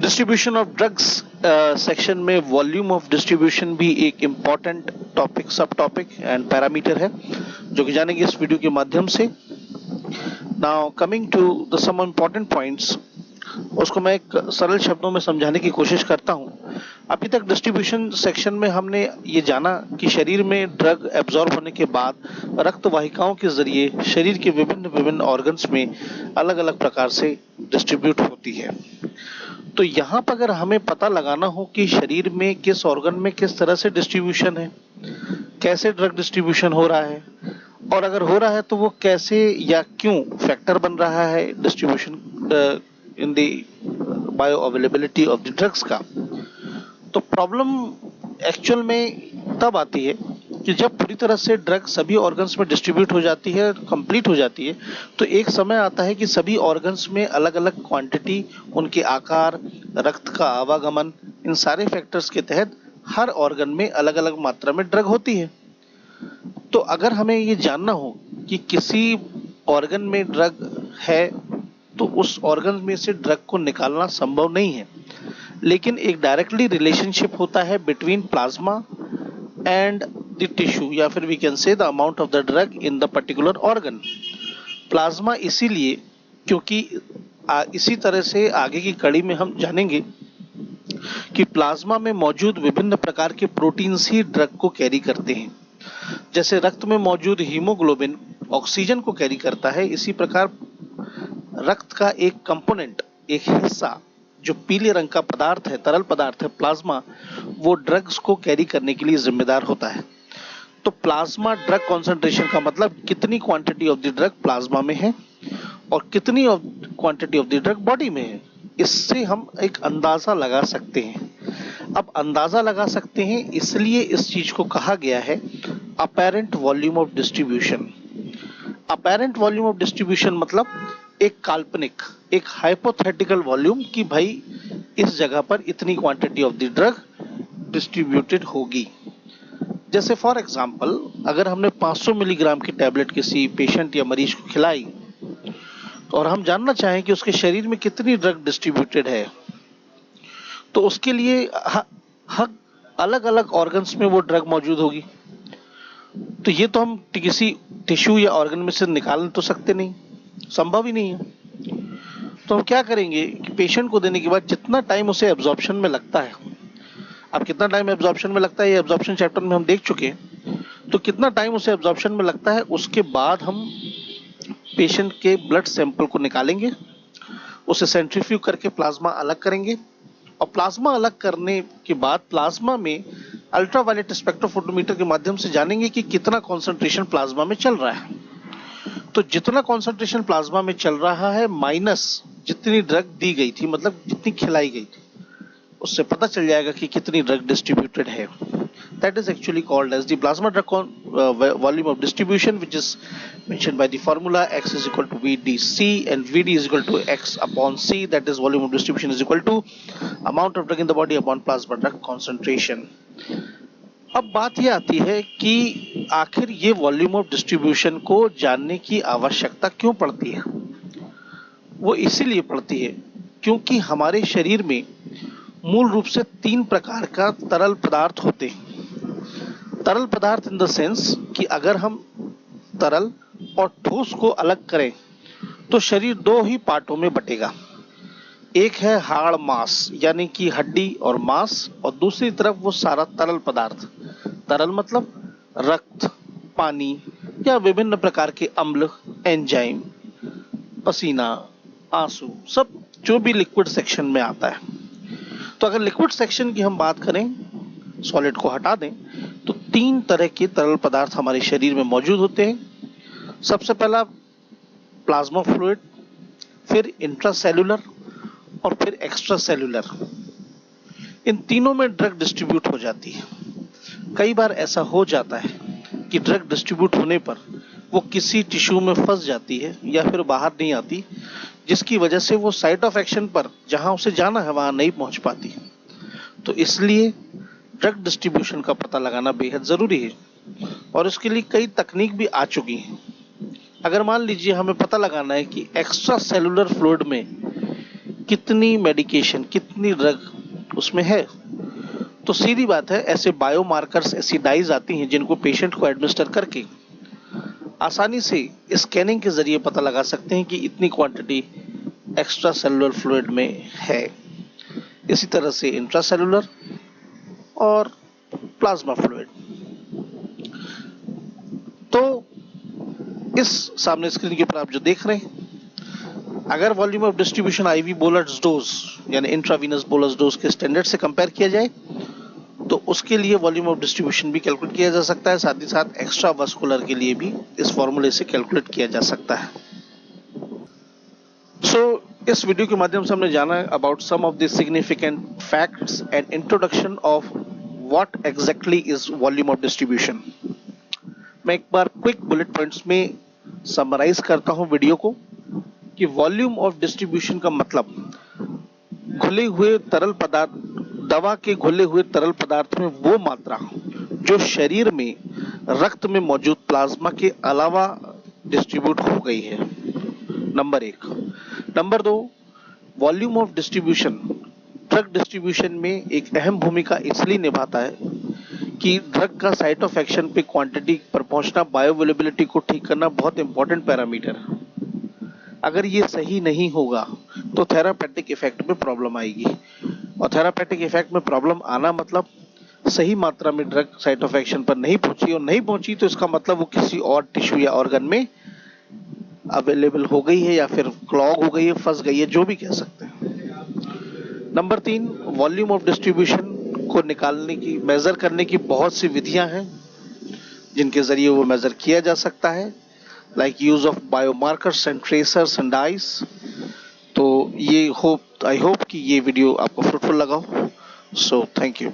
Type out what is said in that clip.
Distribution of drugs section में volume of distribution भी एक important topic, subtopic and parameter है जो कि जानेंगे इस वीडियो के माध्यम से। Now coming to the some important points, उसको मैं एक सरल शब्दों में समझाने की कोशिश करता हूँ। अभी तक डिस्ट्रीब्यूशन सेक्शन में हमने ये जाना कि शरीर में ड्रग एब्जॉर्ब होने के बाद रक्त वाहिकाओं के जरिए शरीर के विभिन्न ऑर्गन्स में अलग अलग प्रकार से डिस्ट्रीब्यूट होती है। तो यहाँ पर अगर हमें पता लगाना हो कि शरीर में किस ऑर्गन में किस तरह से डिस्ट्रीब्यूशन है, कैसे ड्रग डिस्ट्रीब्यूशन हो रहा है, और अगर हो रहा है तो वो कैसे या क्यों फैक्टर बन रहा है distribution in the bio availability of the drugs का, तो प्रॉब्लम एक्चुअल में तब आती है कि जब पूरी तरह से ड्रग सभी ऑर्गन्स में डिस्ट्रीब्यूट हो जाती है, कंप्लीट हो जाती है, तो एक समय आता है कि सभी ऑर्गन्स में अलग अलग क्वांटिटी, उनके आकार, रक्त का आवागमन, इन सारे फैक्टर्स के तहत हर ऑर्गन में अलग अलग मात्रा में ड्रग होती है। तो अगर हमें ये जानना हो कि किसी ऑर्गन में ड्रग है तो उस ऑर्गन में से ड्रग को निकालना संभव नहीं है, लेकिन एक डायरेक्टली रिलेशनशिप होता है between plasma and the tissue, या फिर we can say the amount of the drug in the particular organ. Plasma इसीलिए क्योंकि इसी तरह से आगे की कड़ी में हम जानेंगे कि प्लाज्मा में मौजूद विभिन्न प्रकार के प्रोटीन्स ही ड्रग को कैरी करते हैं। जैसे रक्त में मौजूद हीमोग्लोबिन ऑक्सीजन को कैरी करता है, इसी प्रकार रक्त का एक कंपोनेंट, एक हिस्सा जो पीले रंग का पदार्थ है, तरल पदार्थ है प्लाज्मा, वो ड्रग्स को कैरी करने के लिए जिम्मेदार होता है। तो प्लाज्मा ड्रग कॉन्सेंट्रेशन का मतलब कितनी quantity of the drug plasma में है और कितनी quantity of the drug body में है, इससे हम एक अंदाजा लगा सकते हैं। अब अंदाजा लगा सकते हैं इसलिए इस चीज को कहा गया है apparent volume of distribution. Apparent volume of distribution मतलब एक काल्पनिक, एक हाइपोथेटिकल वॉल्यूम कि भाई इस जगह पर इतनी quantity of the drug distributed होगी। जैसे फॉर एग्जांपल अगर हमने 500 मिलीग्राम की टैबलेट किसी पेशेंट या मरीज को खिलाई और हम जानना चाहें कि उसके शरीर में कितनी ड्रग डिस्ट्रीब्यूटेड है, तो उसके लिए अलग अलग ऑर्गन्स में वो ड्रग मौजूद होगी। तो ये तो हम किसी टिश्यू या ऑर्गन में से निकाल तो सकते नहीं, संभव ही नहीं है। तो हम क्या करेंगे कि पेशेंट को देने के बाद जितना टाइम उसे एब्जॉर्प्शन में लगता है, अब कितना टाइम एब्जॉर्प्शन में लगता है ये एब्जॉर्प्शन चैप्टर में हम देख चुके हैं, तो कितना टाइम उसे एब्जॉर्प्शन में लगता है उसके बाद हम पेशेंट के ब्लड सैंपल को निकालेंगे, उसे सेंट्रीफ्यूज करके प्लाज्मा अलग करेंगे, और प्लाज्मा अलग करने के बाद प्लाज्मा में अल्ट्रावायलेट स्पेक्ट्रोफोटोमीटर के माध्यम से जानेंगे कि कितना कॉन्सेंट्रेशन प्लाज्मा में चल रहा है। तो जितना कॉन्सेंट्रेशन प्लाज्मा में चल रहा है माइनस जितनी ड्रग दी गई थी, मतलब जितनी खिलाई गई थी, उससे पता चल जाएगा कि कितनी ड्रग डिस्ट्रीब्यूटेड है। That is actually called as the plasma drug volume of distribution, which is mentioned by the formula X is equal to VDC, and VD is equal to X upon C, that is volume of distribution is equal to amount of drug in the body upon plasma drug concentration. अब बात ये आती है कि आखिर ये volume of distribution को जानने की आवश्यकता क्यों पड़ती है। वो इसीलिए पड़ती है क्योंकि हमारे शरीर में मूल रूप से 3 प्रकार का तरल पदार्थ होते हैं। तरल पदार्थ इन द सेंस कि अगर हम तरल और ठोस को अलग करें तो शरीर 2 ही पार्टों में बटेगा। एक है हाड़ मांस यानी कि हड्डी और मांस, और दूसरी तरफ वो सारा तरल पदार्थ। तरल मतलब रक्त, पानी या विभिन्न प्रकार के अम्ल, एंजाइम, पसीना, आंसू, सब जो भी लिक्विड सेक्शन में आता है। तो अगर लिक्विड सेक्शन की हम बात करें, सॉलिड को हटा दें, तो 3 तरह के तरल पदार्थ हमारे शरीर में मौजूद होते हैं। सबसे पहला प्लाज्मा फ्लूइड, फिर इंट्रासेल्युलर और फिर एक्स्ट्रा सेल्युलर। इन तीनों में ड्रग डिस्ट्रीब्यूट हो जाती है। कई बार ऐसा हो जाता है कि ड्रग डिस्ट्रीब्यूट होने पर वो किसी टिश्यू में फंस जाती है या फिर बाहर नहीं आती, जिसकी वजह से वो साइट ऑफ एक्शन पर जहां उसे जाना है वहां नहीं पहुंच पाती। तो इसलिए ड्रग डिस्ट्रीब्यूशन का पता लगाना बेहद जरूरी है, और इसके लिए कई तकनीक भी आ चुकी हैं। अगर मान लीजिए हमें पता लगाना है कि एक्स्ट्रा सेलुलर फ्लूइड में कितनी मेडिकेशन, कितनी ड्रग उसमें है। तो सीधी बात है, ऐसे बायोमार्कर्स, ऐसी डाइज आती हैं जिनको पेशेंट को एडमिनिस्टर करके आसानी से स्कैनिंग के जरिए पता लगा सकते हैं कि इतनी क्वांटिटी एक्स्ट्रा सेलुलर फ्लूइड में है। इसी तरह से इंट्रासेलुलर और प्लाज्मा फ्लूइड। तो इस सामने स्क्रीन के ऊपर आप जो देख रहे हैं, अगर volume of distribution IV bolus dose यानी इंट्रावीनस बोलस डोज के स्टैंडर्ड से कंपेयर किया जाए तो उसके लिए वॉल्यूम ऑफ डिस्ट्रीब्यूशन भी कैलकुलेट किया जा सकता है। साथ ही साथ एक्स्ट्रा वास्कुलर के लिए भी इस फॉर्मूले से कैलकुलेट किया जा सकता है। इस वीडियो के माध्यम से हमने जाना about some of the significant facts and introduction of what exactly is volume of distribution. मैं एक बार क्विक बुलेट पॉइंट्स में समराइज करता हूं वीडियो को कि वॉल्यूम ऑफ डिस्ट्रीब्यूशन का मतलब घुले हुए तरल पदार्थ, दवा के घुले हुए तरल पदार्थ में वो मात्रा जो शरीर में रक्त में मौजूद प्लाज्मा के अलावा डिस्ट्रीब्यूट हो गई है, number 1। Number 2, volume of distribution drug distribution में एक अहम भूमिका इसलिए निभाता है कि ड्रग का साइट ऑफ एक्शन पे क्वांटिटी पर पहुंचना, बायोअवेलेबिलिटी को ठीक करना बहुत इंपॉर्टेंट पैरामीटर है। अगर ये सही नहीं होगा तो थेरापेटिक इफेक्ट में प्रॉब्लम आएगी, और थेरापेटिक इफेक्ट में प्रॉब्लम आना मतलब सही मात्रा में ड्रग साइट ऑफ एक्शन पर नहीं पहुंची, और नहीं पहुंची तो इसका मतलब वो किसी और टिश्यू या ऑर्गन में अवेलेबल हो गई है या फिर क्लॉग हो गई है, फंस गई है, जो भी कह सकते हैं। नंबर 3, वॉल्यूम ऑफ डिस्ट्रीब्यूशन को निकालने की, मेजर करने की बहुत सी विधियां हैं जिनके जरिए वो मेजर किया जा सकता है, like use of biomarkers and tracers and dice. तो ये आई होप कि ये वीडियो आपको फ्रूटफुल लगा हो। So thank you.